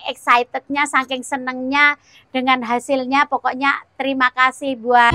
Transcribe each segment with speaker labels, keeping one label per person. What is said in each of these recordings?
Speaker 1: excitednya, saking senengnya dengan hasilnya. Pokoknya terima kasih buat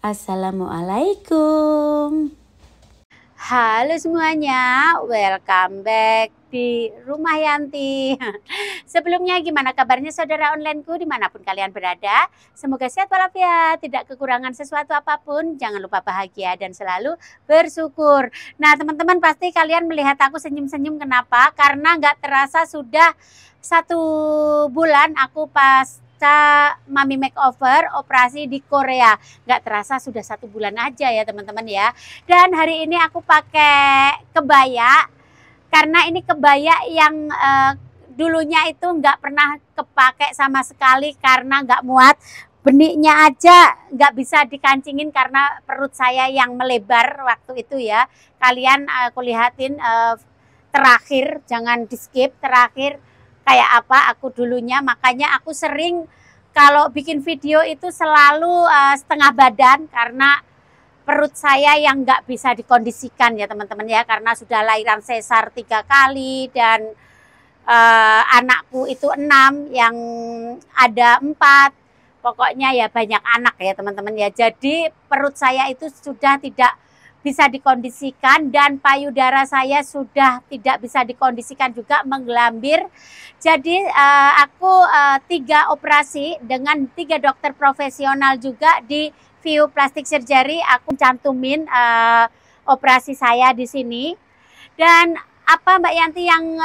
Speaker 1: Assalamualaikum. Halo semuanya, welcome back di Rumah Yanti. Sebelumnya gimana kabarnya saudara onlineku dimanapun kalian berada? Semoga sehat walafiat, tidak kekurangan sesuatu apapun. Jangan lupa bahagia dan selalu bersyukur. Nah teman-teman, pasti kalian melihat aku senyum-senyum. Kenapa? Karena nggak terasa sudah 1 bulan aku Mami Makeover operasi di Korea. Nggak terasa sudah 1 bulan aja ya teman-teman ya. Dan hari ini aku pakai kebaya, karena ini kebaya yang dulunya itu nggak pernah kepake sama sekali karena nggak muat. Beniknya aja nggak bisa dikancingin karena perut saya yang melebar waktu itu ya. Kalian aku lihatin terakhir, jangan di skip, terakhir kayak apa aku dulunya. Makanya aku sering kalau bikin video itu selalu setengah badan karena perut saya yang nggak bisa dikondisikan ya teman-teman ya, karena sudah lahiran sesar 3 kali dan anakku itu 6, yang ada 4. Pokoknya ya banyak anak ya teman-teman ya. Jadi perut saya itu sudah tidak bisa dikondisikan dan payudara saya sudah tidak bisa dikondisikan juga, menggelambir. Jadi aku 3 operasi dengan 3 dokter profesional juga di View Plastic Surgery. Aku cantumin operasi saya di sini. Dan apa Mbak Yanti yang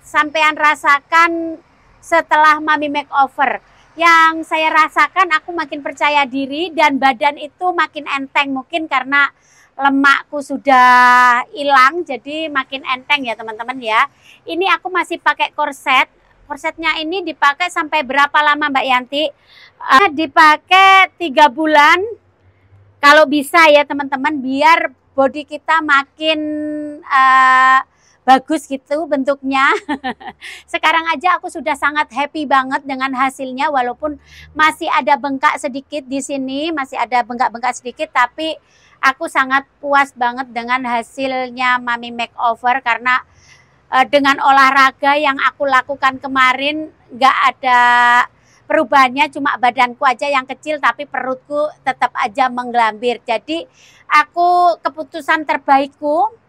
Speaker 1: sampean rasakan setelah Mami Makeover? Yang saya rasakan, aku makin percaya diri dan badan itu makin enteng, mungkin karena lemakku sudah hilang jadi makin enteng ya teman-teman ya. Ini aku masih pakai korset. Korsetnya ini dipakai sampai berapa lama Mbak Yanti? Dipakai 3 bulan kalau bisa ya teman-teman, biar body kita makin bagus gitu bentuknya. Sekarang aja aku sudah sangat happy banget dengan hasilnya, walaupun masih ada bengkak sedikit di sini, masih ada bengkak-bengkak sedikit, tapi aku sangat puas banget dengan hasilnya Mami Makeover karena dengan olahraga yang aku lakukan kemarin nggak ada perubahannya, cuma badanku aja yang kecil tapi perutku tetap aja menggelambir. Jadi aku, keputusan terbaikku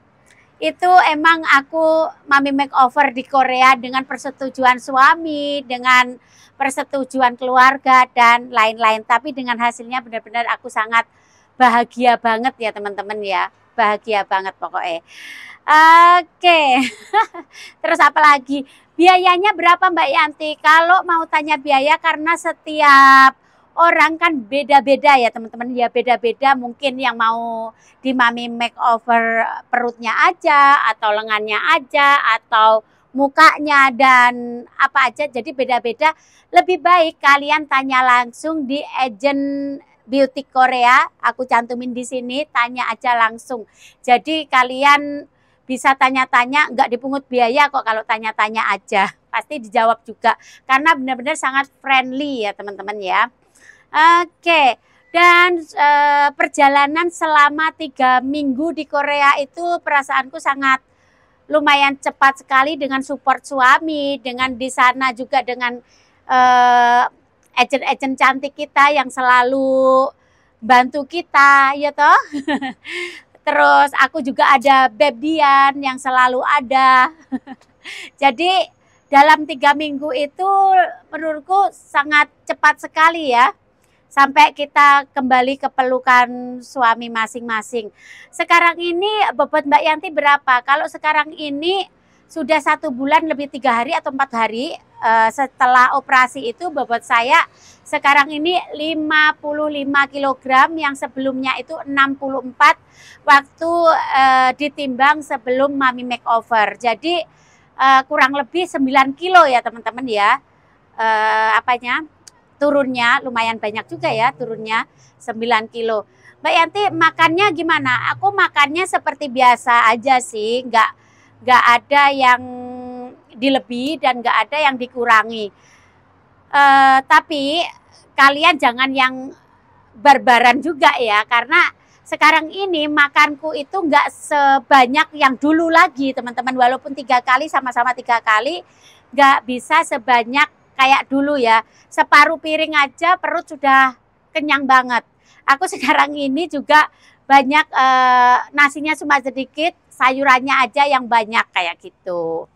Speaker 1: itu emang aku Mami Makeover di Korea dengan persetujuan suami, dengan persetujuan keluarga dan lain-lain. Tapi dengan hasilnya benar-benar aku sangat bahagia banget ya teman-teman ya. Bahagia banget pokoknya. Oke. Terus apa lagi? Biayanya berapa Mbak Yanti? Kalau mau tanya biaya, karena setiap orang kan beda-beda ya teman-teman ya, beda-beda. Mungkin yang mau di Mami Makeover perutnya aja, atau lengannya aja, atau mukanya dan apa aja, jadi beda-beda. Lebih baik kalian tanya langsung di agent beauty Korea, aku cantumin di sini, tanya aja langsung. Jadi kalian bisa tanya-tanya, nggak dipungut biaya kok kalau tanya-tanya aja, pasti dijawab juga karena benar-benar sangat friendly ya teman-teman ya. Oke, dan perjalanan selama 3 minggu di Korea itu perasaanku sangat lumayan cepat sekali dengan support suami, dengan di sana juga dengan agent-agent cantik kita yang selalu bantu kita ya toh. Terus aku juga ada Bebdian yang selalu ada. Jadi dalam 3 minggu itu menurutku sangat cepat sekali ya, sampai kita kembali ke pelukan suami masing-masing. Sekarang ini bobot Mbak Yanti berapa? Kalau sekarang ini sudah 1 bulan lebih 3 hari atau 4 hari setelah operasi itu, bobot saya sekarang ini 55 kg, yang sebelumnya itu 64 waktu ditimbang sebelum Mami Makeover. Jadi kurang lebih 9 kilo ya teman-teman ya. Turunnya lumayan banyak juga ya, turunnya 9 kilo. Mbak Yanti makannya gimana? Aku makannya seperti biasa aja sih, nggak ada yang dilebih dan nggak ada yang dikurangi. Tapi kalian jangan yang barbaran juga ya, karena sekarang ini makanku itu nggak sebanyak yang dulu lagi teman-teman, walaupun 3 kali sama-sama 3 kali nggak bisa sebanyak kayak dulu ya. Separuh piring aja perut sudah kenyang banget. Aku sekarang ini juga banyak nasinya cuma sedikit, sayurannya aja yang banyak kayak gitu.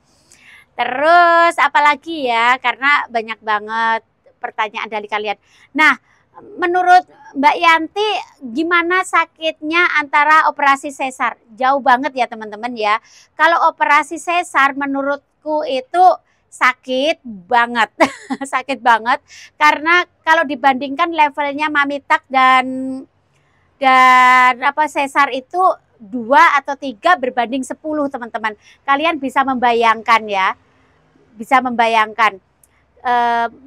Speaker 1: Terus apalagi ya, karena banyak banget pertanyaan dari kalian. Nah, menurut Mbak Yanti gimana sakitnya antara operasi sesar? Jauh banget ya teman-teman ya. Kalau operasi sesar menurutku itu sakit banget. Sakit banget karena kalau dibandingkan levelnya Mamitak dan apa sesar itu 2 atau 3 berbanding 10 teman-teman. Kalian bisa membayangkan ya. Bisa membayangkan.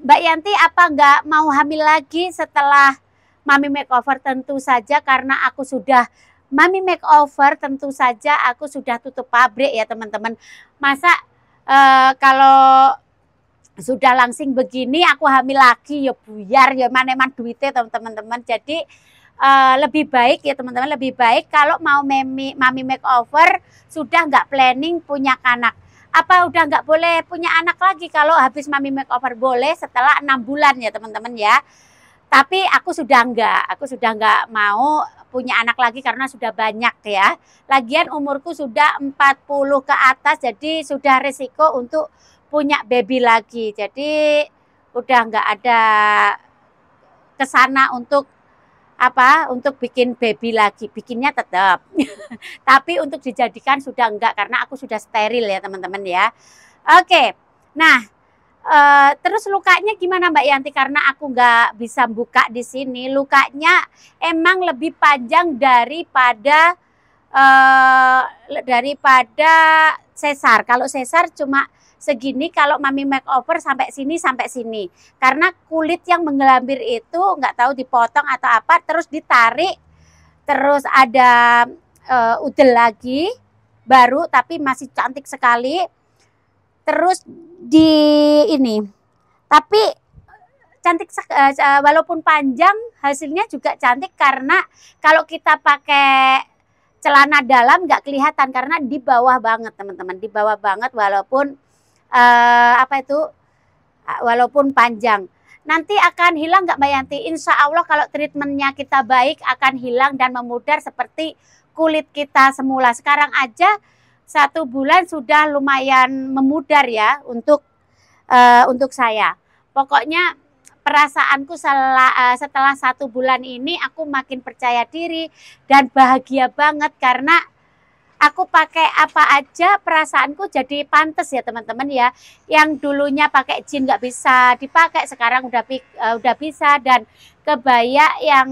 Speaker 1: Mbak Yanti apa nggak mau hamil lagi setelah Mami Makeover? Tentu saja karena aku sudah Mami Makeover, tentu saja aku sudah tutup pabrik ya teman-teman. Masa kalau sudah langsing begini aku hamil lagi ya buyar ya mana-mana duitnya teman-teman. Jadi lebih baik ya teman-teman, lebih baik kalau mau Mami Makeover sudah nggak planning punya anak. Apa udah nggak boleh punya anak lagi kalau habis Mami Makeover? Boleh setelah 6 bulan ya teman-teman ya. Tapi aku sudah nggak mau punya anak lagi karena sudah banyak ya. Lagian umurku sudah 40 ke atas, jadi sudah risiko untuk punya baby lagi. Jadi udah nggak ada kesana untuk untuk bikin baby lagi. Bikinnya tetap tapi untuk dijadikan sudah enggak karena aku sudah steril ya teman-teman ya. Oke, nah terus lukanya gimana Mbak Yanti? Karena aku nggak bisa buka di sini, lukanya emang lebih panjang daripada sesar. Kalau sesar cuma segini, kalau Mami Makeover sampai sini. Karena kulit yang menggelambir itu nggak tahu dipotong atau apa, terus ditarik, terus ada udel lagi baru tapi masih cantik sekali. Terus di ini, tapi cantik walaupun panjang hasilnya juga cantik karena kalau kita pakai celana dalam nggak kelihatan karena di bawah banget teman-teman, di bawah banget walaupun walaupun panjang. Nanti akan hilang nggak Mbak Yanti? Insya Allah kalau treatmentnya kita baik akan hilang dan memudar seperti kulit kita semula. Sekarang aja 1 bulan sudah lumayan memudar ya untuk saya. Pokoknya perasaanku setelah 1 bulan ini aku makin percaya diri dan bahagia banget karena aku pakai apa aja perasaanku jadi pantas ya teman-teman ya. Yang dulunya pakai jeans nggak bisa dipakai sekarang udah bisa, dan kebaya yang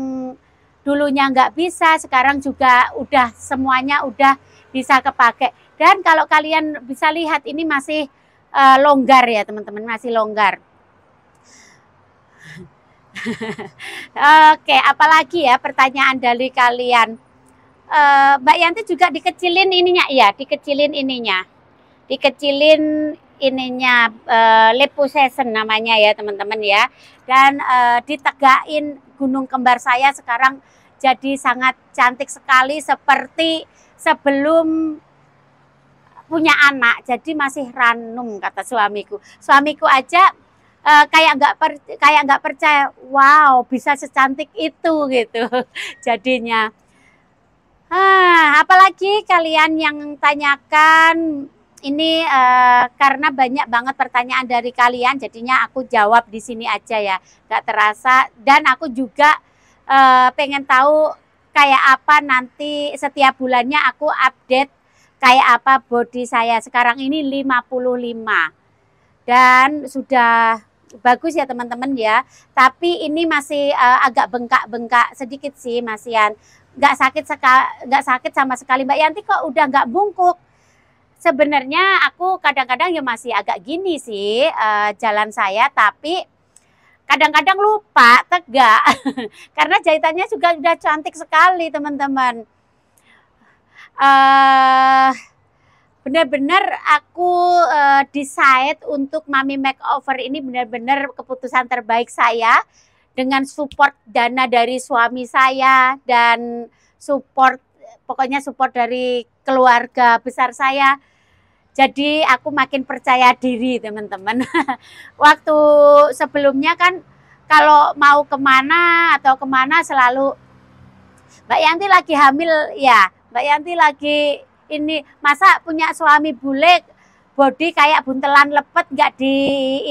Speaker 1: dulunya nggak bisa sekarang juga udah semuanya udah bisa kepake. Dan kalau kalian bisa lihat ini masih longgar ya teman-teman, masih longgar. Oke, apalagi ya pertanyaan dari kalian? Mbak Yanti juga dikecilin ininya, iya dikecilin ininya, liposuction namanya ya teman-teman ya, dan ditegain gunung kembar saya sekarang jadi sangat cantik sekali seperti sebelum punya anak, jadi masih ranum kata suamiku aja kayak nggak percaya, wow bisa secantik itu gitu jadinya. Apalagi kalian yang tanyakan ini karena banyak banget pertanyaan dari kalian, jadinya aku jawab di sini aja ya, nggak terasa. Dan aku juga pengen tahu kayak apa nanti setiap bulannya aku update kayak apa body saya. Sekarang ini 55 dan sudah bagus ya teman-teman ya, tapi ini masih agak bengkak-bengkak sedikit sih masihan. Nggak sakit sama sekali. Mbak Yanti kok udah nggak bungkuk? Sebenarnya aku kadang-kadang ya masih agak gini sih jalan saya, tapi kadang-kadang lupa tegak karena jahitannya juga udah cantik sekali teman-teman. Benar-benar aku decide untuk Mami Makeover ini benar-benar keputusan terbaik saya, dengan support dana dari suami saya dan support, pokoknya support dari keluarga besar saya. Jadi aku makin percaya diri teman-teman. Waktu sebelumnya kan kalau mau kemana atau kemana selalu Mbak Yanti lagi hamil ya, Mbak Yanti lagi ini, masa punya suami bule body kayak buntelan lepet nggak di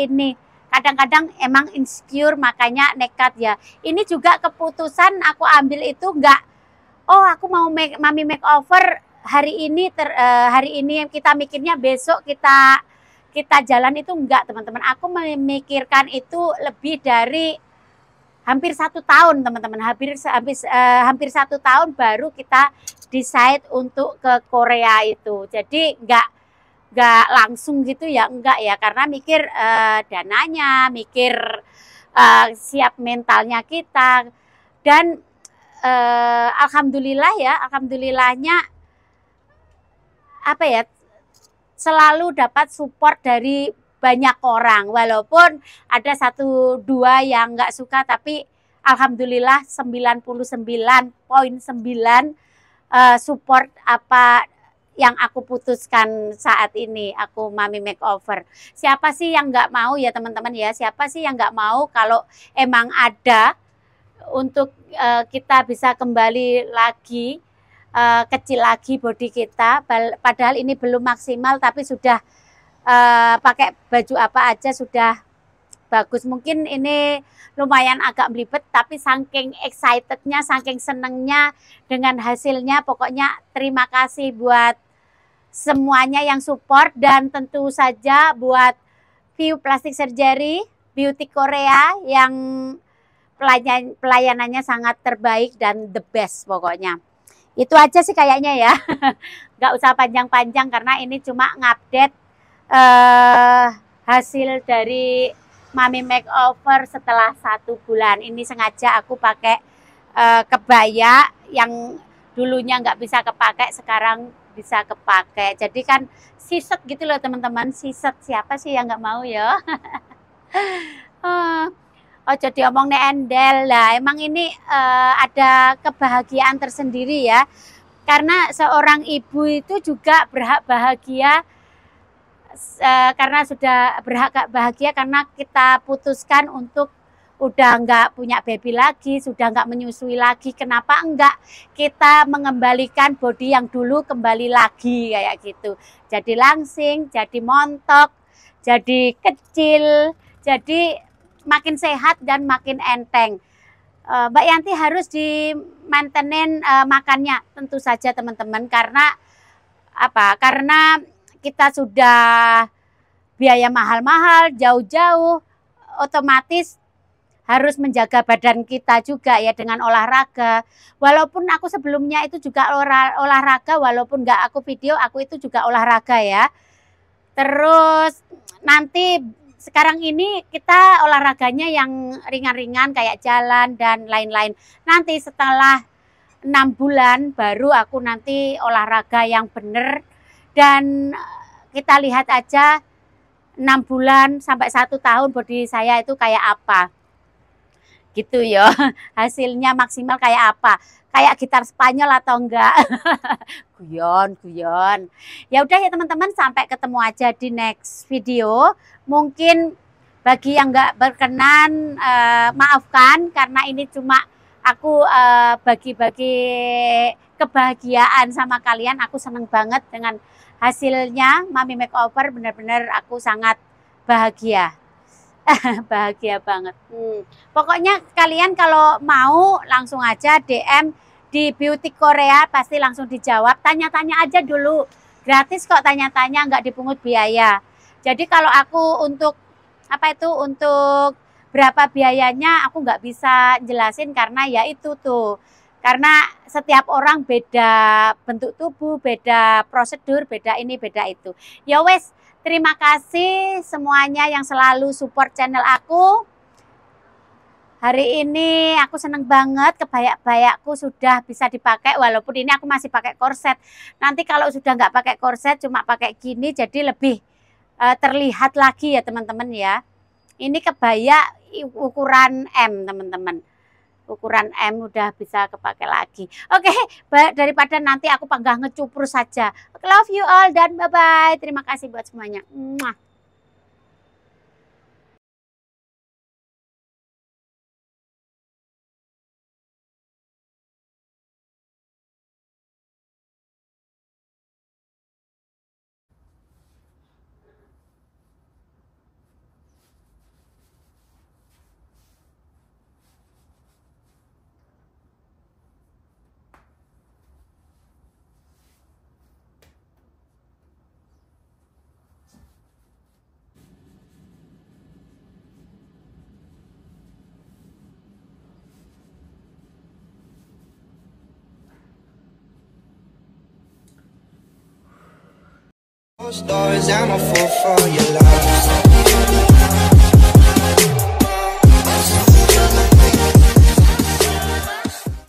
Speaker 1: ini. Kadang-kadang emang insecure makanya nekat ya. Ini juga keputusan aku ambil itu nggak, oh aku mau mami makeover hari ini hari ini kita mikirnya besok kita jalan, itu enggak teman-teman. Aku memikirkan itu lebih dari hampir 1 tahun teman-teman, hampir 1 tahun baru kita decide untuk ke Korea itu. Jadi enggak langsung gitu ya, enggak ya, karena mikir dananya, mikir siap mentalnya kita. Dan alhamdulillah ya, alhamdulillahnya apa ya, selalu dapat support dari banyak orang, walaupun ada 1-2 yang nggak suka, tapi alhamdulillah 99,9 support apa yang aku putuskan saat ini, aku mami makeover. Siapa sih yang nggak mau ya teman-teman ya, siapa sih yang nggak mau kalau emang ada untuk kita bisa kembali lagi, kecil lagi body kita, padahal ini belum maksimal tapi sudah pakai baju apa aja sudah bagus. Mungkin ini lumayan agak belibet, tapi saking excitednya, saking senengnya dengan hasilnya, pokoknya terima kasih buat semuanya yang support, dan tentu saja buat View Plastic Surgery Beauty Korea yang pelayanannya sangat terbaik dan the best pokoknya. Itu aja sih kayaknya ya. Nggak usah panjang-panjang karena ini cuma ngupdate hasil dari mami makeover setelah 1 bulan. Ini sengaja aku pakai kebaya yang dulunya nggak bisa kepakai, sekarang bisa kepakai. Jadi kan siset gitu loh teman-teman, siset. Siapa sih yang nggak mau ya? Oh jadi omong endel lah. Emang ini ada kebahagiaan tersendiri ya. Karena seorang ibu itu juga berhak bahagia, karena sudah berhak bahagia karena kita putuskan untuk udah nggak punya baby lagi, sudah nggak menyusui lagi. Kenapa enggak kita mengembalikan body yang dulu kembali lagi kayak gitu. Jadi langsing, jadi montok, jadi kecil, jadi makin sehat dan makin enteng. Mbak Yanti harus di maintenance makannya tentu saja teman-teman, karena apa? Karena kita sudah biaya mahal-mahal, jauh-jauh, otomatis harus menjaga badan kita juga ya dengan olahraga. Walaupun aku sebelumnya itu juga olahraga, walaupun nggak aku video, aku itu juga olahraga ya. Terus nanti sekarang ini kita olahraganya yang ringan-ringan kayak jalan dan lain-lain. Nanti setelah 6 bulan baru aku nanti olahraga yang bener, dan kita lihat aja 6 bulan sampai 1 tahun body saya itu kayak apa. Gitu ya. Hasilnya maksimal kayak apa. Kayak gitar Spanyol atau enggak. Guyon. Ya udah ya teman-teman, sampai ketemu aja di next video. Mungkin bagi yang enggak berkenan, maafkan karena ini cuma aku bagi-bagi kebahagiaan sama kalian. Aku seneng banget dengan hasilnya mami makeover, benar-benar aku sangat bahagia. Bahagia banget. Pokoknya kalian kalau mau langsung aja DM di Beauty Korea, pasti langsung dijawab. Tanya-tanya aja dulu, gratis kok, tanya-tanya, nggak dipungut biaya. Jadi kalau aku untuk apa itu, untuk berapa biayanya aku nggak bisa jelasin karena ya itu tuh, karena setiap orang beda bentuk tubuh, beda prosedur, beda ini beda itu. Ya wes, terima kasih semuanya yang selalu support channel aku. Hari ini aku seneng banget, kebaya-bayaku sudah bisa dipakai, walaupun ini aku masih pakai korset. Nanti kalau sudah nggak pakai korset, cuma pakai gini, jadi lebih terlihat lagi ya teman-teman ya. Ini kebaya ukuran M teman-teman. ukuran M udah bisa kepake lagi. Oke, daripada nanti aku panggah ngecupur saja. Love you all dan bye-bye. Terima kasih buat semuanya. Mwah.
Speaker 2: Stories, I'm a fool for your love.